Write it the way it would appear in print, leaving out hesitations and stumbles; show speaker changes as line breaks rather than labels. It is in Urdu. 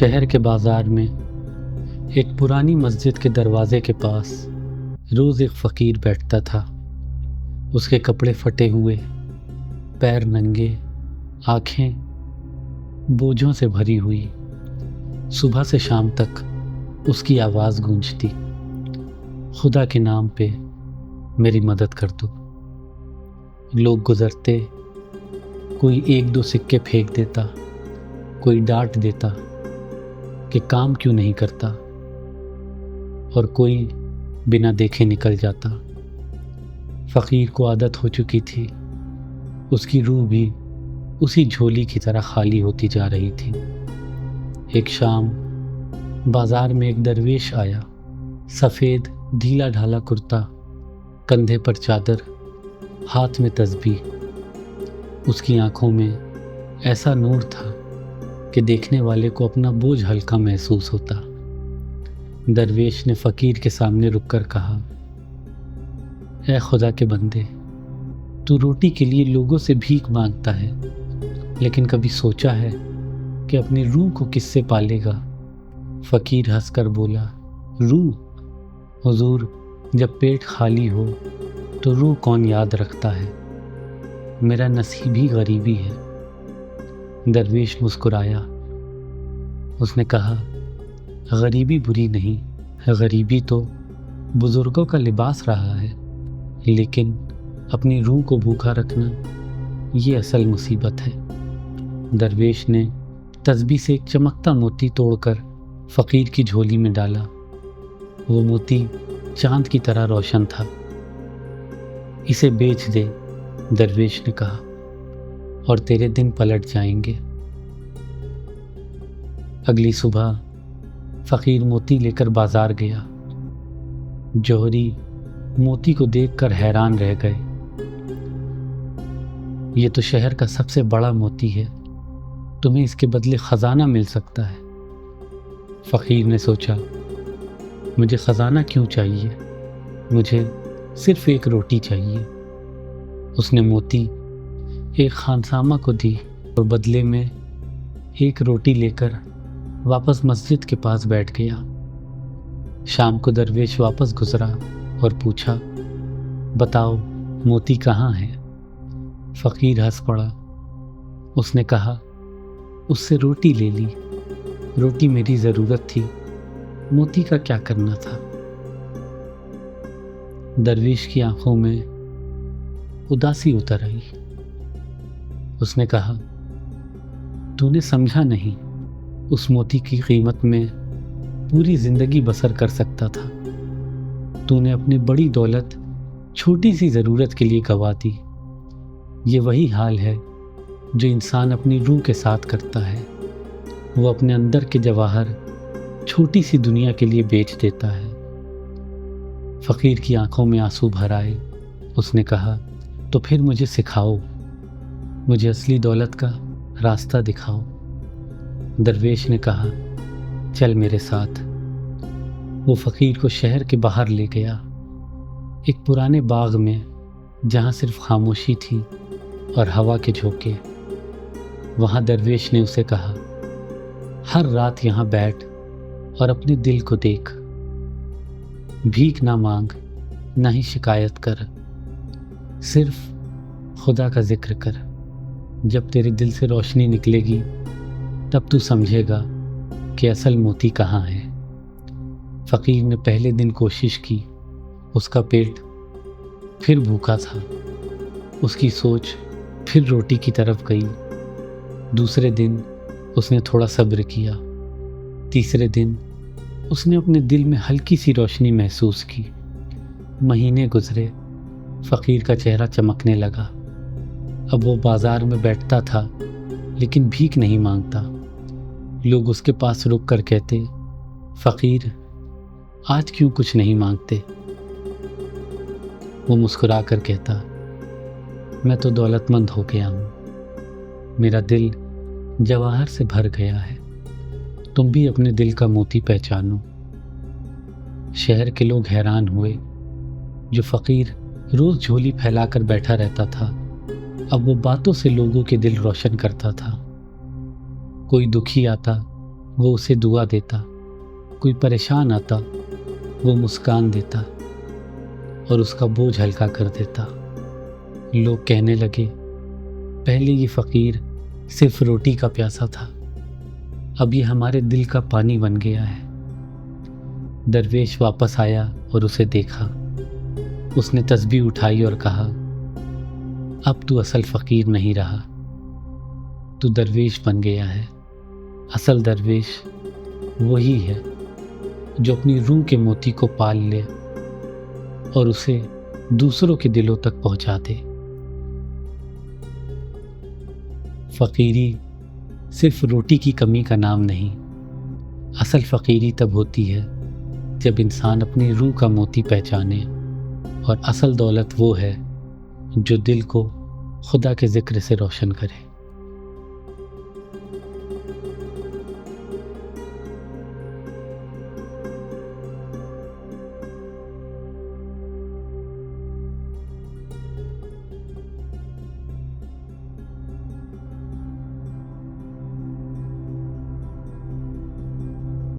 شہر کے بازار میں ایک پرانی مسجد کے دروازے کے پاس روز ایک فقیر بیٹھتا تھا۔ اس کے کپڑے پھٹے ہوئے، پیر ننگے، آنکھیں بوجھوں سے بھری ہوئی۔ صبح سے شام تک اس کی آواز گونجتی، خدا کے نام پہ میری مدد کر دو۔ لوگ گزرتے، کوئی ایک دو سکے پھینک دیتا، کوئی ڈانٹ دیتا کہ کام کیوں نہیں کرتا، اور کوئی بنا دیکھے نکل جاتا۔ فقیر کو عادت ہو چکی تھی، اس کی روح بھی اسی جھولی کی طرح خالی ہوتی جا رہی تھی۔ ایک شام بازار میں ایک درویش آیا، سفید ڈھیلا ڈھالا کرتا، کندھے پر چادر، ہاتھ میں تسبیح۔ اس کی آنکھوں میں ایسا نور تھا کہ دیکھنے والے کو اپنا بوجھ ہلکا محسوس ہوتا۔ درویش نے فقیر کے سامنے رک کر کہا، اے خدا کے بندے، تو روٹی کے لیے لوگوں سے بھیک مانگتا ہے، لیکن کبھی سوچا ہے کہ اپنی روح کو کس سے پالے گا؟ فقیر ہنس کر بولا، روح؟ حضور، جب پیٹ خالی ہو تو روح کون یاد رکھتا ہے؟ میرا نصیب ہی غریبی ہے۔ درویش مسکرایا۔ اس نے کہا، غریبی بری نہیں، غریبی تو بزرگوں کا لباس رہا ہے، لیکن اپنی روح کو بھوکا رکھنا یہ اصل مصیبت ہے۔ درویش نے تسبیح سے ایک چمکتا موتی توڑ کر فقیر کی جھولی میں ڈالا۔ وہ موتی چاند کی طرح روشن تھا۔ اسے بیچ دے، درویش نے کہا، اور تیرے دن پلٹ جائیں گے۔ اگلی صبح فقیر موتی لے کر بازار گیا۔ جوہری موتی کو دیکھ کر حیران رہ گئے۔ یہ تو شہر کا سب سے بڑا موتی ہے، تمہیں اس کے بدلے خزانہ مل سکتا ہے۔ فقیر نے سوچا، مجھے خزانہ کیوں چاہیے؟ مجھے صرف ایک روٹی چاہیے۔ اس نے موتی ایک خانسامہ کو دی اور بدلے میں ایک روٹی لے کر واپس مسجد کے پاس بیٹھ گیا۔ شام کو درویش واپس گزرا اور پوچھا، بتاؤ موتی کہاں ہے؟ فقیر ہنس پڑا۔ اس نے کہا، اس سے روٹی لے لی۔ روٹی میری ضرورت تھی، موتی کا کیا کرنا تھا؟ درویش کی آنکھوں میں اداسی اتر آئی۔ اس نے کہا، تو نے سمجھا نہیں، اس موتی کی قیمت میں پوری زندگی بسر کر سکتا تھا۔ تو نے اپنی بڑی دولت چھوٹی سی ضرورت کے لیے گنوا دی۔ یہ وہی حال ہے جو انسان اپنی روح کے ساتھ کرتا ہے۔ وہ اپنے اندر کے جواہر چھوٹی سی دنیا کے لیے بیچ دیتا ہے۔ فقیر کی آنکھوں میں آنسو بھر آئے۔ اس نے کہا، تو پھر مجھے سکھاؤ، مجھے اصلی دولت کا راستہ دکھاؤ۔ درویش نے کہا، چل میرے ساتھ۔ وہ فقیر کو شہر کے باہر لے گیا، ایک پرانے باغ میں جہاں صرف خاموشی تھی اور ہوا کے جھونکے۔ وہاں درویش نے اسے کہا، ہر رات یہاں بیٹھ اور اپنے دل کو دیکھ۔ بھیک نہ مانگ، نہ ہی شکایت کر، صرف خدا کا ذکر کر۔ جب تیرے دل سے روشنی نکلے گی تب تو سمجھے گا کہ اصل موتی کہاں ہے۔ فقیر نے پہلے دن کوشش کی، اس کا پیٹ پھر بھوکا تھا، اس کی سوچ پھر روٹی کی طرف گئی۔ دوسرے دن اس نے تھوڑا صبر کیا۔ تیسرے دن اس نے اپنے دل میں ہلکی سی روشنی محسوس کی۔ مہینے گزرے، فقیر کا چہرہ چمکنے لگا۔ اب وہ بازار میں بیٹھتا تھا لیکن بھیک نہیں مانگتا۔ لوگ اس کے پاس رک کر کہتے، فقیر آج کیوں کچھ نہیں مانگتے؟ وہ مسکرا کر کہتا، میں تو دولت مند ہو گیا ہوں، میرا دل جواہر سے بھر گیا ہے، تم بھی اپنے دل کا موتی پہچانو۔ شہر کے لوگ حیران ہوئے۔ جو فقیر روز جھولی پھیلا کر بیٹھا رہتا تھا، اب وہ باتوں سے لوگوں کے دل روشن کرتا تھا۔ کوئی دکھی آتا وہ اسے دعا دیتا، کوئی پریشان آتا وہ مسکان دیتا اور اس کا بوجھ ہلکا کر دیتا۔ لوگ کہنے لگے پہلے یہ فقیر صرف روٹی کا پیاسا تھا، اب یہ ہمارے دل کا پانی بن گیا ہے۔ درویش واپس آیا اور اسے دیکھا۔ اس نے تسبیح اٹھائی اور کہا، اب تو اصل فقیر نہیں رہا، تو درویش بن گیا ہے۔ اصل درویش وہی ہے جو اپنی روح کے موتی کو پال لے اور اسے دوسروں کے دلوں تک پہنچا دے۔ فقیری صرف روٹی کی کمی کا نام نہیں، اصل فقیری تب ہوتی ہے جب انسان اپنی روح کا موتی پہچانے، اور اصل دولت وہ ہے جو دل کو خدا کے ذکر سے روشن کرے۔